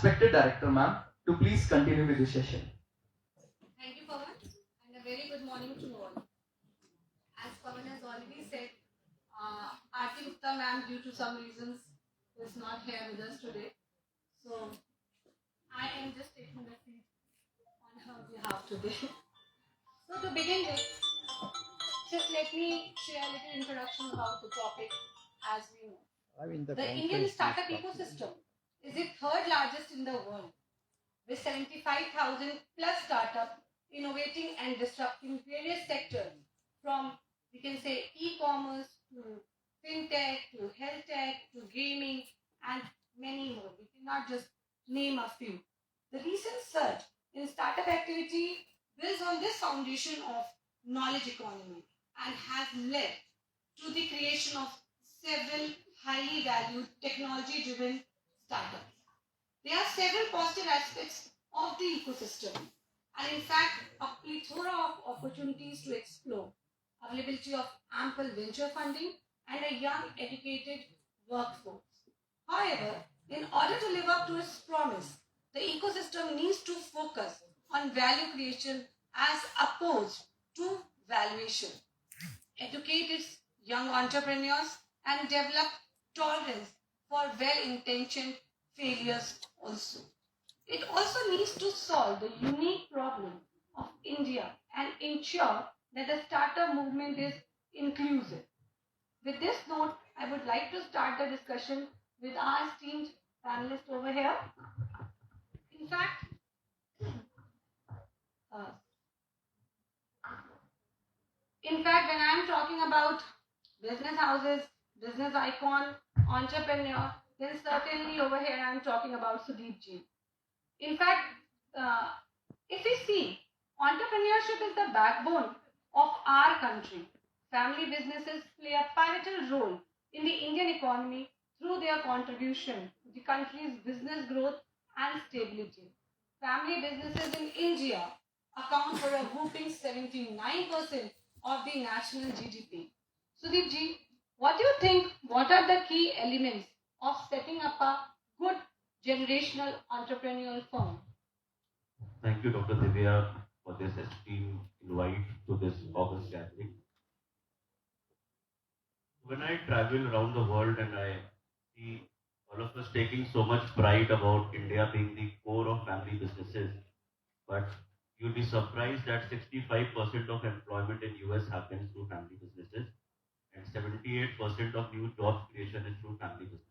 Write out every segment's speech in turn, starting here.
respected director, ma'am, to please continue with the session. Thank you, Pawan, and a very good morning to all. As Pawan has already said, Aarti Gupta ma'am, due to some reasons, is not here with us today. So I am just taking the seat on her behalf today. So to begin with, just let me share a little introduction about the topic. As we know, the Indian startup ecosystem is the third largest in the world, with 75,000 plus startups innovating and disrupting various sectors, from, we can say, e-commerce to fintech to health tech to gaming and many more. We cannot just name a few. The recent surge in startup activity builds on this foundation of knowledge economy and has led to the creation of several highly valued technology driven startups. There are several positive aspects of the ecosystem, and in fact, a plethora of opportunities to explore, availability of ample venture funding, and a young, educated workforce. However, in order to live up to its promise, the ecosystem needs to focus on value creation as opposed to valuation, educate its young entrepreneurs, and develop tolerance for well intentioned failures also. It also needs to solve the unique problem of India and ensure that the startup movement is inclusive. With this note, I would like to start the discussion with our esteemed panelists over here. In fact, uh, when I'm talking about business houses, business icon, entrepreneur, then certainly over here I'm talking about Sudeep ji. In fact, uh, if we see, entrepreneurship is the backbone of our country. Family businesses play a pivotal role in the Indian economy through their contribution to the country's business growth and stability. Family businesses in India account for a whopping 79% of the national GDP. Sudeep ji, what do you think? What are the key elements of setting up a good generational entrepreneurial firm? Thank you, Dr. Divya, for this esteemed invite to this August gathering. When I travel around the world and I see all of us taking so much pride about India being the core of family businesses, but you'll be surprised that 65% of employment in US happens through family businesses and 78% of new job creation is through family business.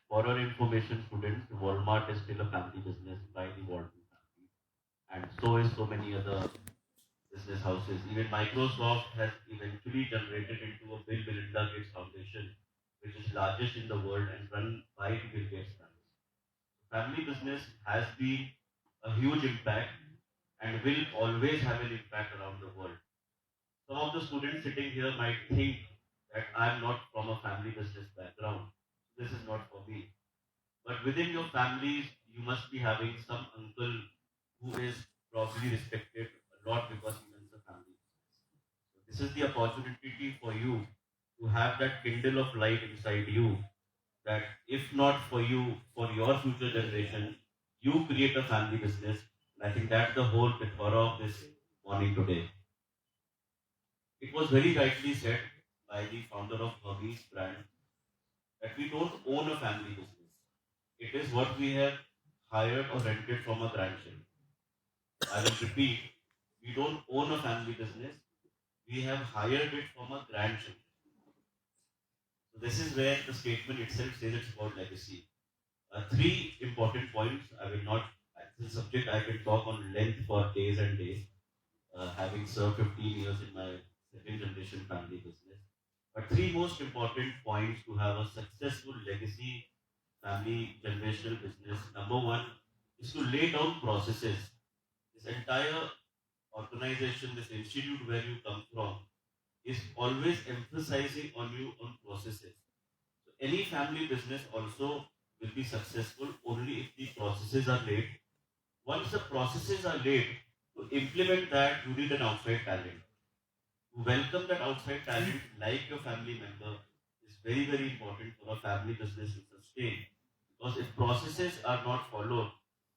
For our information, students, Walmart is still a family business by the Walton family, and so is so many other business houses. Even Microsoft has eventually generated into a Bill Melinda Gates Foundation, which is largest in the world and run by the Bill Gates family. Family business has been a huge impact and will always have an impact around the world. Some of the students sitting here might think that I'm not from a family business background. This is not for me. But within your families, you must be having some uncle who is probably respected a lot because he runs a family business. So this is the opportunity for you to have that kindle of light inside you that if not for you, for your future generation, you create a family business. And I think that's the whole plethora of this morning today. It was very rightly said by the founder of Hermes brand that we don't own a family business. It is what we have hired or rented from a grandchild. I will repeat, we don't own a family business. We have hired it from a grandchild. So this is where the statement itself says it's about legacy. Three important points. I will not, this is a subject I can talk on length for days and days, having served 15 years in my second generation family business. But three most important points to have a successful legacy family generational business. Number one is to lay down processes. This entire organization, this institute where you come from, is always emphasizing on you on processes. So any family business also will be successful only if the processes are laid. Once the processes are laid, to implement that, you need an outside talent. To welcome that outside talent like your family member is very, very important for a family business to sustain Because if processes are not followed,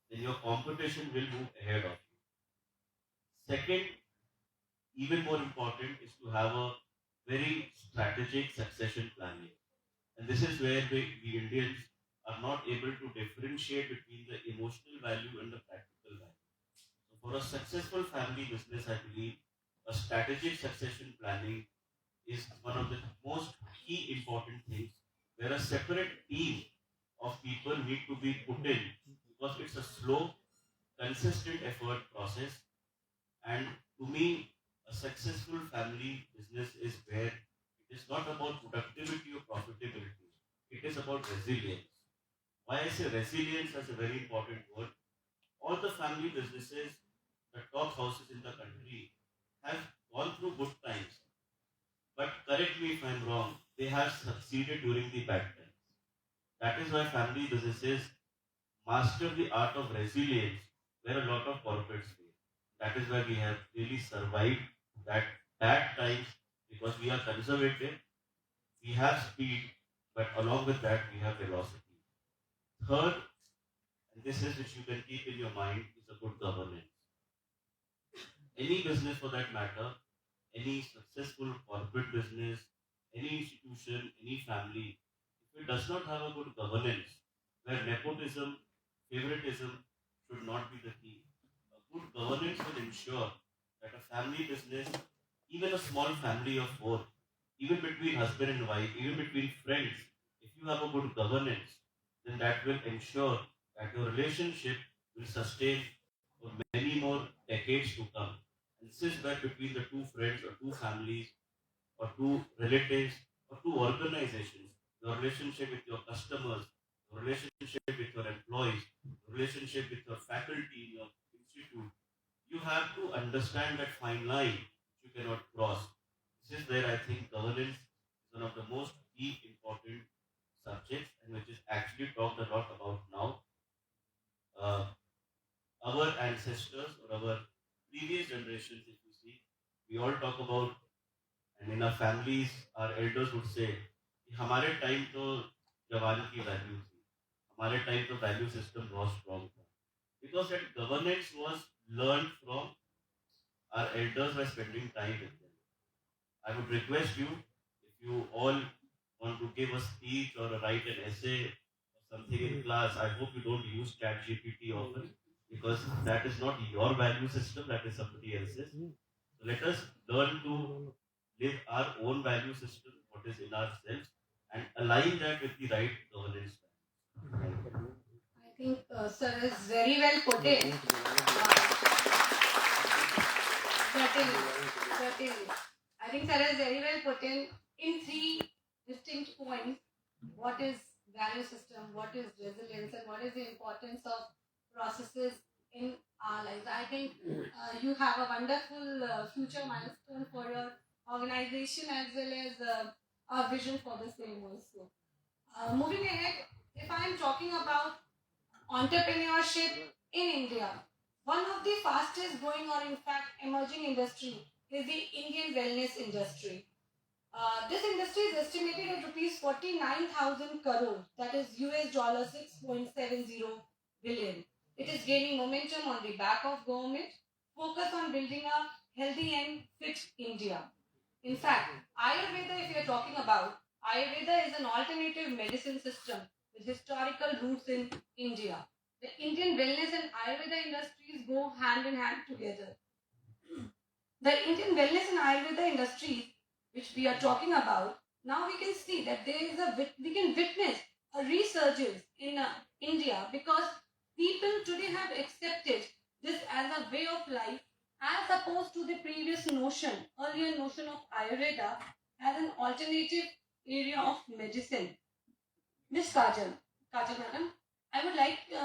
then your competition will move ahead of you. Second, even more important is to have a very strategic succession planning. And this is where we Indians are not able to differentiate between the emotional value and the practical value. So for a successful family business, I believe a strategic succession planning is one of the most key important things where a separate team of people need to be put in because it's a slow, consistent effort process. And to me, a successful family business is where it is not about productivity or profitability, it is about resilience. Why I say resilience as a very important word, all the family businesses, the top houses in the country, have gone through good times. But correct me if I'm wrong, they have succeeded during the bad times. That is why family businesses master the art of resilience, where a lot of corporates fail. That is why we have really survived that bad times because we are conservative, we have speed, but along with that, we have velocity. Third, and this is which you can keep in your mind, is a good governance. Any business for that matter, any successful corporate business, any institution, any family, if it does not have a good governance, where nepotism, favoritism should not be the key. A good governance will ensure that a family business, even a small family of four, even between husband and wife, even between friends, if you have a good governance, then that will ensure that your relationship will sustain for many more decades to come. And this is where between the two friends or two families or two relatives or two organizations, your relationship with your customers, your relationship with your employees, your relationship with your faculty in your institute, you have to understand that fine line which you cannot cross. This is where I think governance is one of the most key important subjects and which is actually talked a lot about now. Uh, our ancestors or our previous generations, if you see, we all talk about, and in our families, our elders would say, कि हमारे time तो जवान की value थी, हमारे time तो value system बहुत strong था, because that governance was learned from our elders by spending time with them. I would request you, if you all want to give a speech or write an essay or something in class, I hope you don't use chat GPT often because that is not your value system, that is somebody else's. So let us learn to live our own value system, what is in ourselves, and align that with the right governance. I think sir is very well put in. Certainly, certainly. I think sir is very well put in three distinct points. What is value system? What is resilience? And what is the importance of processes in our lives? I think you have a wonderful future milestone for your organization as well as a vision for the same also. Moving ahead, if I am talking about entrepreneurship in India, one of the fastest growing or in fact emerging industry is the Indian wellness industry. This industry is estimated at rupees 49,000 crore, that is US dollar 6.70 billion. It is gaining momentum on the back of government focus on building a healthy and fit India. In fact, Ayurveda, if you are talking about, Ayurveda is an alternative medicine system with historical roots in India. The Indian wellness and Ayurveda industries go hand in hand together. The Indian wellness and Ayurveda industries, which we are talking about, now we can see that we can witness a resurgence in India because people today have accepted this as a way of life as opposed to the previous notion, earlier notion of Ayurveda as an alternative area of medicine. Miss Kajal madam, I would like to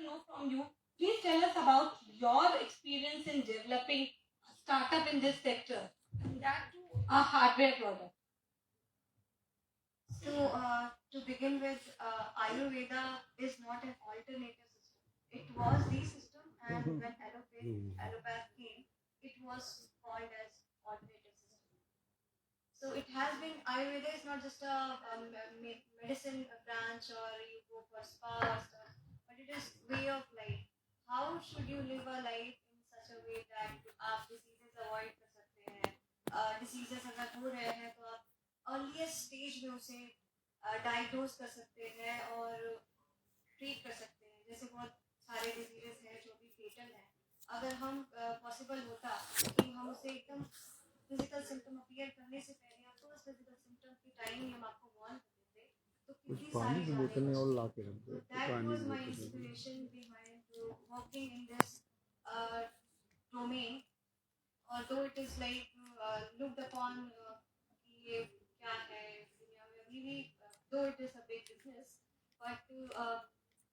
know from you. Please tell us about your experience in developing a startup in this sector, and that too a hardware product. So, to begin with, Ayurveda is not an alternative system. It was the system, and when allopath came, it was called as alternative system. So it has been, Ayurveda is not just a medicine branch or you go for spa or stuff, but it is way of life. How should you live a life in such a way that आप diseases avoid कर सकते हैं, diseases अगर हो रहे हैं तो आप earliest stage में उसे diagnose कर सकते हैं और treat कर सकते हैं. जैसे बहुत सारे diseases हैं जो भी fatal हैं. अगर हम possible होता कि हम उसे एकदम फिजिकल सिम्टम अपीयर करने से पहले या फर्स्ट फिजिकल सिम्टम के टाइम ही हम आपको वार्न कर देते तो कुछ कितनी पानी सारी की जानें बोतल में बच और सकती. ला के रख दो. That पानी was की my बोतल में. inspiration behind working in this domain. Although it is like looked upon कि ये क्या है दुनिया में अभी भी though it is a big business but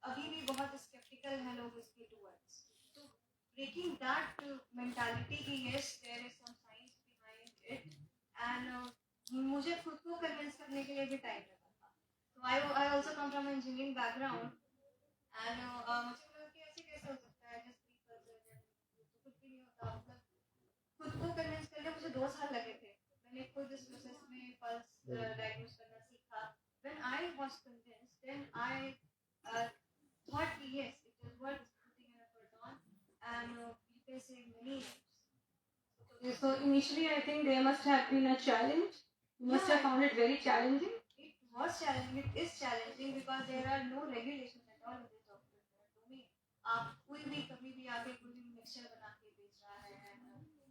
अभी भी बहुत skeptical हैं लोग इसके towards. So breaking that mentality कि yes there is some science behind it and मुझे खुद को convince करने के लिए भी time लगा था. So I also come from an engineering background and मुझे लगा कि ऐसे कैसे हो सकता है just 3% तो कुछ भी नहीं होता. मतलब खुद को कन्विंस करने मुझे 2 साल लगे थे. मैंने खुद इस प्रोसेस में पल्स डायग्नोज करना सीखा. When I was convinced, then I thought yes, it is worth putting an effort on, and you can save many lives. So initially, I think there must have been a challenge. You must have found it very challenging. It was challenging. It is challenging because there are no regulations at all in this domain. आप कोई भी कभी भी आके कोई भी mixture बना के बेच रहा है,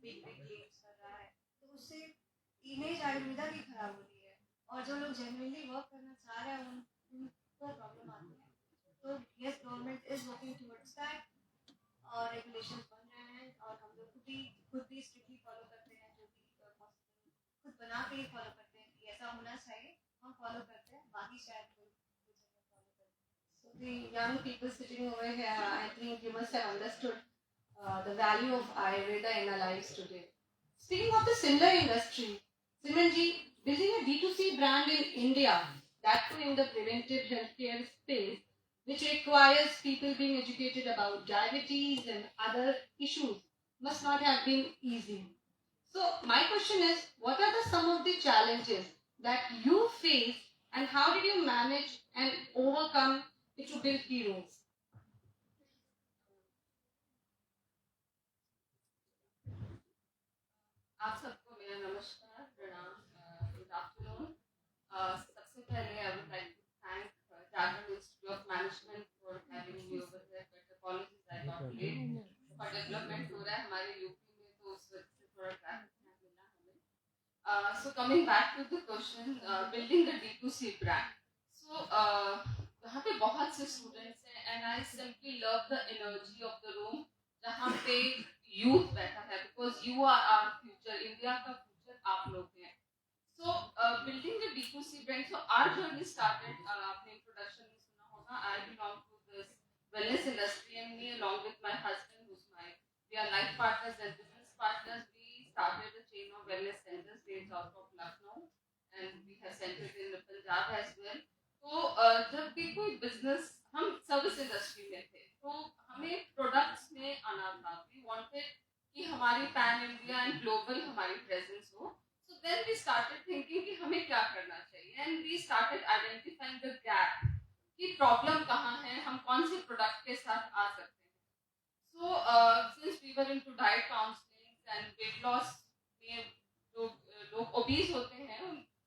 बिग बिग क्लेम्स कर रहा है, तो उससे इमेज आयुर्वेदा की खराब हो रही है. और जो लोग जेन्युइनली वर्क करना चाह रहे हैं उनको प्रॉब्लम आती है. तो yes government is working towards that और रेगुलेशंस बन रहे हैं और हम लोग खुद भी स्ट्रिक्टली फॉलो करते हैं जो भी खुद बना के ही फॉलो करते हैं कि ऐसा होना चाहिए. हम फॉलो करते हैं, बाकी शायद कोई फॉलो करते हैं. So the young people sitting over here, I think you must have understood the value of Ayurveda in our lives today. Speaking of the similar industry, Simranji, building a D2C brand in India, that too in the preventive healthcare space, which requires people being educated about diabetes and other issues, must not have been easy. So my question is, what are some of the challenges that you face and how did you manage and overcome it to build heroes? आप सबको मेरा नमस्कार, प्रणाम, good afternoon. सबसे पहले I would like to thank Jagran institute of management for having me over here. But apologies I got late. और development हो रहा है हमारे यूपी में तो उस वजह से थोड़ा ट्रैफिक मिला हमें. So coming back to the question, building the D2C brand. So वहाँ पे बहुत से स्टूडेंट्स हैं and I simply love the energy of the room जहाँ पे यूथ बैठा है because you are our future. India का फ्यूचर आप लोग हैं. So building the D2C brand. So our journey started. आपने introduction में सुना होगा. I belong to this wellness industry and me along with my husband who's we are life partners and business partners. We started a chain of wellness centers based out of Lucknow and we have centers in Punjab as well. तो जब भी कोई business हम service industry में थे तो हमें products में आना था. वी वांटेड कि हमारी पैन इंडिया एंड ग्लोबल हमारी प्रेजेंस हो. So then we started thinking कि हमें क्या करना चाहिए and we started identifying the gap कि प्रॉब्लम कहाँ है, हम कौन से प्रोडक्ट के साथ आ सकते हैं. So since we were into diet counselling and weight loss में लोग ओबीज होते हैं,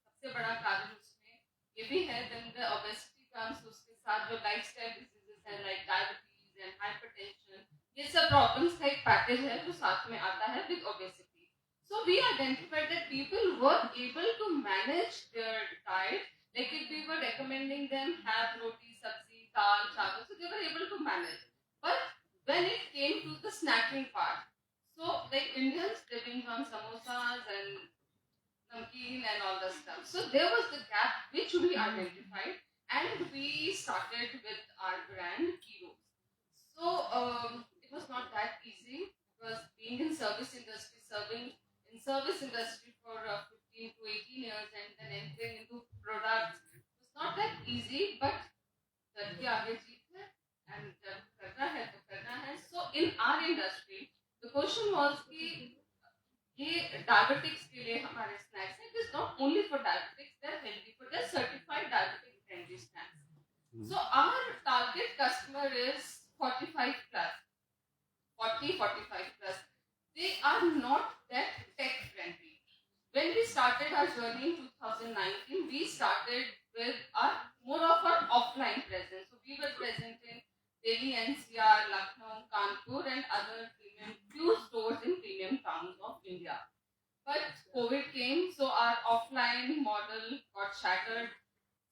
सबसे बड़ा कारण उसमें ये भी है. देन द ओबेसिटी कम्स, उसके साथ जो लाइफस्टाइल डिजीजेस हैं लाइक डायबिटीज एंड हाइपरटेंशन, ये सब प्रॉब्लम्स का एक पैकेज है जो साथ में आता है with obesity. So we identified that people were able to manage their diet. Like if we were recommending them have roti, sabzi, dal, chawal, so they were able to manage. But when it came to the snacking part, so like Indians living on samosas and namkeen and all the stuff. So there was the gap which we identified and we started with our brand Heroes. So it was not that easy because being in service industry, serving in service industry for 15 to 18 years and then entering into products was not that easy, but करके आगे जीत है and जब करना है तो करना है. So in our industry the question was कि ये diabetics के लिए हमारे snacks हैं. It is not only for diabetics, they are healthy, but they are certified diabetic friendly snacks. So our target customer is 45 plus, 45 plus. They are not that tech friendly. When we started our journey in 2019, we started with more of our offline presence. So we were present in Delhi, NCR, Lucknow, Kanpur, and other few stores in premium towns of India. But COVID came, so our offline model got shattered.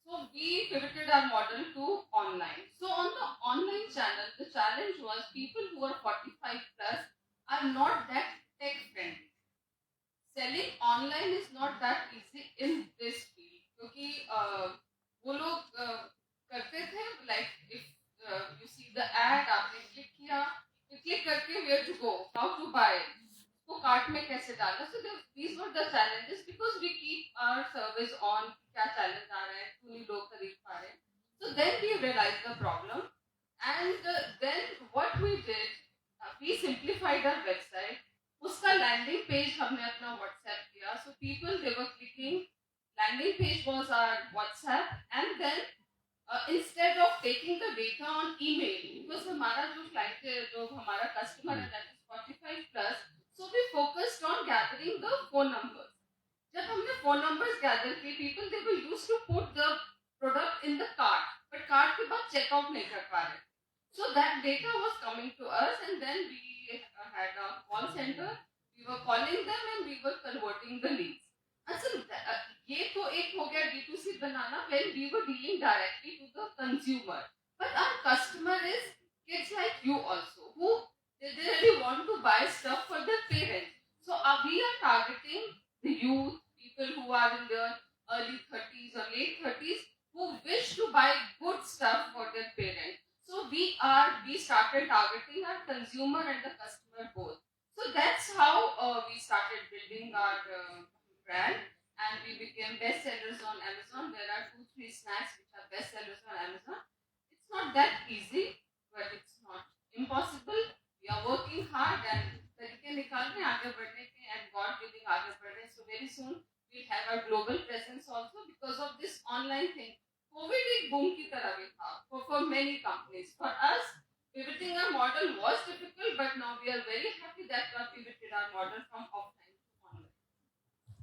So we pivoted our model to online. So on the online channel, the challenge was people who are 45 plus are not that tech friendly. Selling online is not that easy in this field क्योंकि वो लोग करते थे like if you see the ad आपने click किया click करके where to go, how to buy, उसको cart में कैसे डालना. So these were the challenges because we keep our service on क्या challenge आ रहा है क्यों नहीं लोग खरीद पा रहे हैं. So then we realized the problem and then what we did, we simplified our website. उसका लैंडिंग पेज हमने अपना व्हाट्सएप किया. So people they were clicking, landing page was our WhatsApp and then instead of taking the data on email, because हमारा जो client है, जो हमारा customer है, that is 45 plus, so we focused on gathering the phone numbers. जब हमने phone numbers gather किए, people they were used to put the product in the cart, but cart के बाद चेकआउट नहीं कर पा रहे. So that data was coming to us, and then we had a call center. We were calling them and we were converting the leads. अच्छा, ये तो एक हो गया D2C banana when we were dealing directly to the consumer. But our customer is kids like you also, who they really want to buy stuff for their parents. So we are targeting the youth, people who are in their early 30s or late 30s, who wish to buy good stuff for their parents. So we started targeting our consumer and the customer both. So that's how we started building our brand, and we became best sellers on Amazon. There are 2-3 snacks which are best sellers on Amazon. It's not that easy, but it's not impossible. We are working hard and तरीके निकाल रहे हैं आगे बढ़ने के, and God willing आगे बढ़ रहे हैं. So very soon we'll have our global presence also because of this online thing. COVID एक boom की तरह भी था for many companies. For us, pivoting our model was difficult, but now we are very happy that we pivoted our model from offline to online.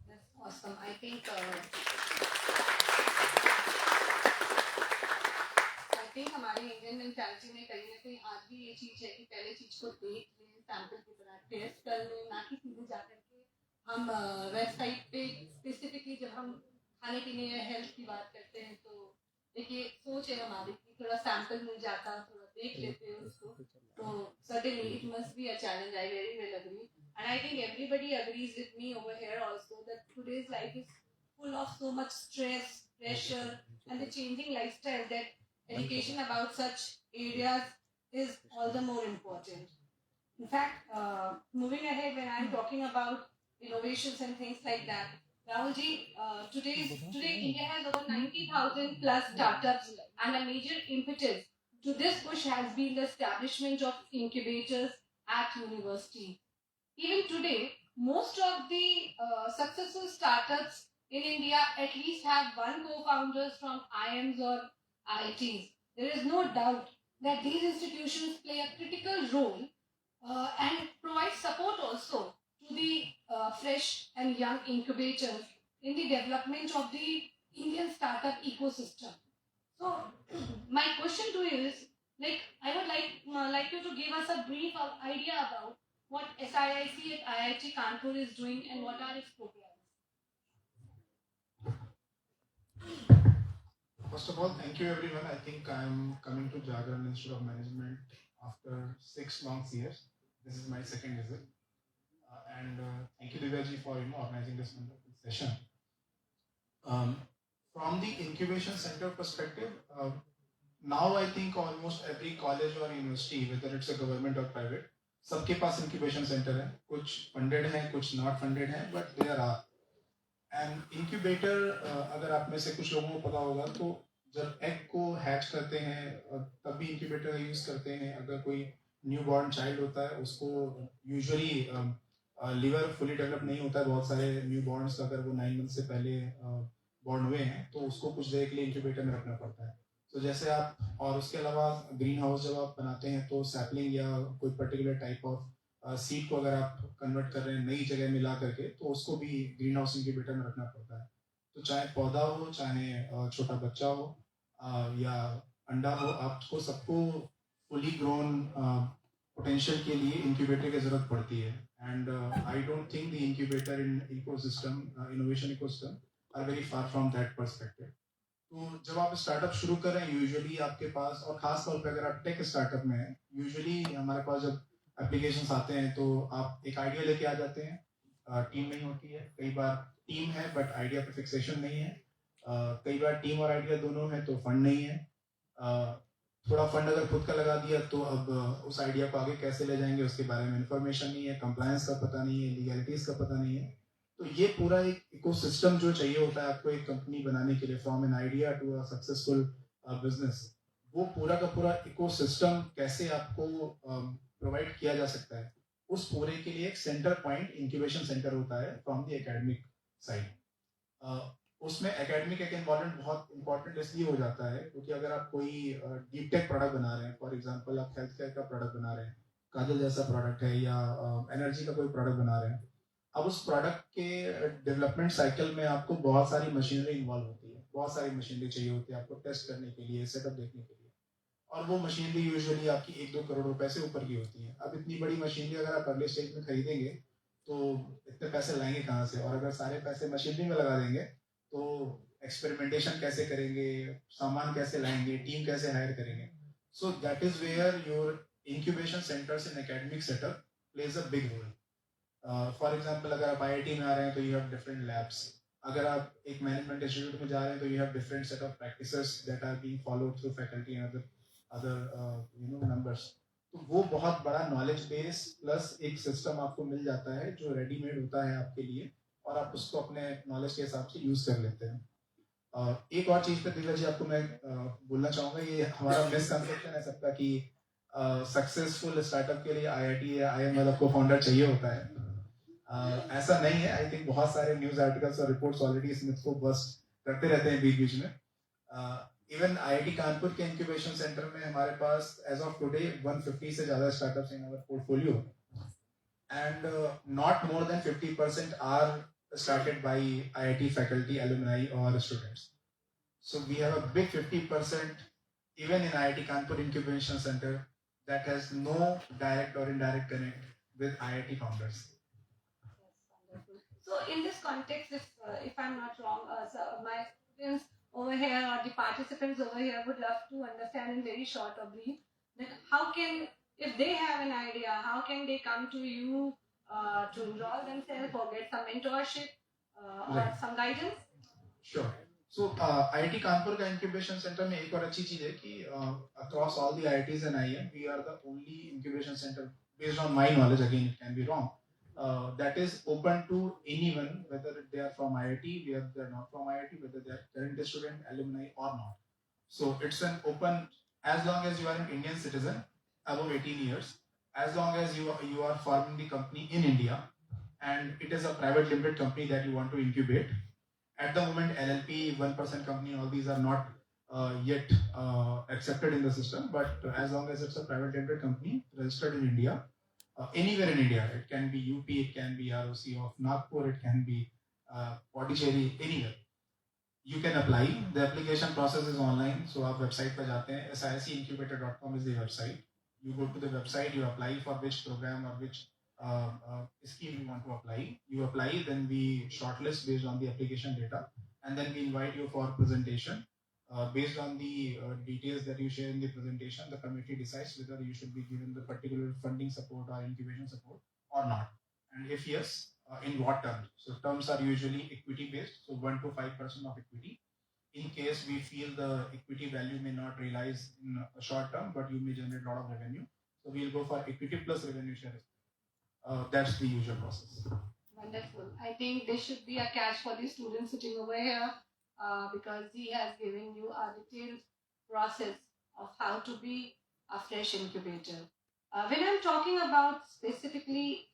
That's awesome. I think हमारी Indian mentality में कहीं ना कहीं आज भी ये चीज है कि पहले चीज को देख लें, सैंपल की तरह टेस्ट कर लें, ना कि सीधे जाकर के हम वेबसाइट पे स्पेसिफिकली जब हम खाने पीने या हेल्थ की बात करते हैं तो देखिए सोच है हमारी कि थोड़ा सैंपल मिल जाता, थोड़ा देख लेते हैं उसको, तो certainly it must be a challenge. I very well agree, and I think everybody agrees with me over here also that today's life is full of so much stress, pressure, and the changing lifestyle that education about such areas is all the more important. In fact, moving ahead, when I'm talking about innovations and things like that, Rahulji, today India has over 90,000 plus startups, and a major impetus to this push has been the establishment of incubators at university. Even today, most of the successful startups in India at least have one co-founders from IIMs or IITs. There is no doubt that these institutions play a critical role and provide support also to the fresh and young incubators in the development of the Indian startup ecosystem. So, my question to you is, I would like you to give us a brief idea about what SIIC at IIT Kanpur is doing and what are its programs. First of all, thank you everyone. I think I'm coming to Jagran Institute of Management after 6 long years. This is my second visit. And thank you Divyaji for organizing this wonderful session. From the incubation center perspective, now I think almost every college or university, whether it's a government or private, सबके पास incubation center है. कुछ funded है, कुछ not funded है, but there are. And incubator, अगर आप में से कुछ लोगों को पता होगा तो जब egg को hatch करते हैं तब भी incubator यूज करते हैं. अगर कोई न्यू बॉर्न चाइल्ड होता है उसको यूजुअली लिवर फुली डेवलप नहीं होता है, बहुत सारे न्यू बॉर्न्स अगर वो 9 मंथ से पहले बॉर्न हुए हैं तो उसको कुछ देर के लिए इंक्यूबेटर में रखना पड़ता है। तो जैसे आप, और उसके अलावा ग्रीन हाउस जब आप बनाते हैं तो सैपलिंग या कोई पर्टिकुलर टाइप ऑफ सीड को अगर आप कन्वर्ट कर रहे हैं नई जगह मिला करके, तो उसको भी ग्रीन हाउस इंक्यूबेटर में रखना पड़ता है। तो चाहे पौधा हो, चाहे छोटा बच्चा हो, या अंडा हो, आपको सबको फुली ग्रोन पोटेंशियल के लिए इंक्यूबेटर की जरूरत पड़ती है। And I don't think the incubator in ecosystem, innovation ecosystem are very far from that perspective. तो जब आप स्टार्टअप शुरू कर रहे हैं, यूजुअली आपके पास, और खास तौर पे अगर आप टेक स्टार्टअप में हैं, यूजुअली हमारे पास जब एप्लीकेशंस आते हैं तो आप एक आइडिया लेके आ जाते हैं। टीम नहीं होती है, कई बार टीम है बट आइडिया पे फिक्सेशन नहीं है। कई बार टीम और आइडिया दोनों है तो फंड नहीं है। थोड़ा फंड अगर खुद का लगा दिया तो अब उस आइडिया को आगे कैसे ले जाएंगे उसके बारे में इंफॉर्मेशन नहीं है, कंप्लायंस का पता नहीं है, लीगैलिटीज का पता नहीं है। तो ये पूरा एक इकोसिस्टम जो चाहिए होता है आपको एक कंपनी बनाने के लिए, from an idea to a successful business, वो पूरा का पूरा इकोसिस्टम कैसे आपको प्रोवाइड किया जा सकता है, उस पूरे के लिए एक सेंटर पॉइंट इंक्यूबेशन सेंटर होता है फ्रॉम द एकेडमिक साइड। उसमें एकेडमिक एक इन्वॉल्वमेंट बहुत इंपॉर्टेंट इसलिए हो जाता है क्योंकि अगर आप कोई डीप टेक प्रोडक्ट बना रहे हैं, फॉर एग्जांपल आप हेल्थ केयर का प्रोडक्ट बना रहे हैं, काजल जैसा प्रोडक्ट है, या एनर्जी का कोई प्रोडक्ट बना रहे हैं, अब उस प्रोडक्ट के डेवलपमेंट साइकिल में आपको बहुत सारी मशीनरी इन्वॉल्व होती है, बहुत सारी मशीनरी चाहिए होती है आपको टेस्ट करने के लिए, सेटअप देखने के लिए। और वो मशीनरी यूजुअली आपकी 1-2 करोड़ रुपए से ऊपर की होती है। अब इतनी बड़ी मशीनरी अगर आप अर्ली स्टेज में खरीदेंगे तो इतने पैसे लाएंगे कहाँ से, और अगर सारे पैसे मशीनरी में लगा देंगे तो एक्सपेरिमेंटेशन कैसे करेंगे, सामान कैसे लाएंगे, टीम कैसे हायर करेंगे। So that is where your incubation centres in academic setup plays a big role. For example अगर आप आईआईटी में आ रहे हैं तो यू हैव डिफरेंट लैब्स। अगर आप एक मैनेजमेंट इंस्टीट्यूट में जा रहे हैं तो you have different set of practices that are being followed through faculty and other members. तो वो बहुत बड़ा नॉलेज बेस प्लस एक सिस्टम आपको मिल जाता है जो रेडीमेड होता है आपके लिए, और आप उसको अपने नॉलेज के हिसाब से यूज कर लेते हैं। एक और चीज पे दिव्या जी आपको मैं बोलना चाहूंगा, ये हमारा मिसकंसेप्शन है सबका कि सक्सेसफुल स्टार्टअप के लिए आईआईटी या आईएम वाला को फाउंडर चाहिए होता है। ऐसा नहीं है। आई थिंक बहुत सारे न्यूज आर्टिकल्स और रिपोर्ट्स ऑलरेडी इस मिथ को बस्ट करते रहते हैं बीच बीच में। इवन आईआईटी कानपुर के इंक्यूबेशन सेंटर में हमारे पास एज ऑफ टुडे 150 से ज्यादा startups in our portfolio, and not more than 50% are started by IIT faculty, alumni or students. So we have a big 50% even in IIT Kanpur Incubation Center that has no direct or indirect connect with IIT founders. So in this context, if I'm not wrong, so my students over here or the participants over here would love to understand in very short or brief that how can, if they have an idea, how can they come to you to enroll themselves or get some mentorship or some guidance? Sure. So IIT Kanpur का incubation center में एक और अच्छी चीज है कि across all the IITs and IIM we are the only incubation center, based on my knowledge, again it can be wrong, that is open to anyone whether they are from IIT, whether they are not from IIT, whether they are current student, alumni or not. So it's an open, as long as you are an Indian citizen above 18 years, as long as you are forming the company in India and it is a private limited company that you want to incubate. At the moment, LLP, 1% company, all these are not yet accepted in the system. But as long as it's a private limited company registered in India, anywhere in India, it can be UP, it can be ROC of Nagpur, it can be Pondicherry, anywhere. You can apply. The application process is online. So आप website पर जाते हैं, sicincubator.com is the website. You go to the website, you apply for which program or which scheme you want to apply. You apply, then we shortlist based on the application data, and then we invite you for presentation. Based on the details that you share in the presentation, the committee decides whether you should be given the particular funding support or incubation support or not. And if yes, in what terms? So terms are usually equity based, so 1 to 5% of equity. In case we feel the equity value may not realize in a short term, but you may generate a lot of revenue, so we'll go for equity plus revenue share. That's the usual process. Wonderful. I think there should be a catch for the student sitting over here because he has given you a detailed process of how to be a fresh incubator. When I'm talking about specifically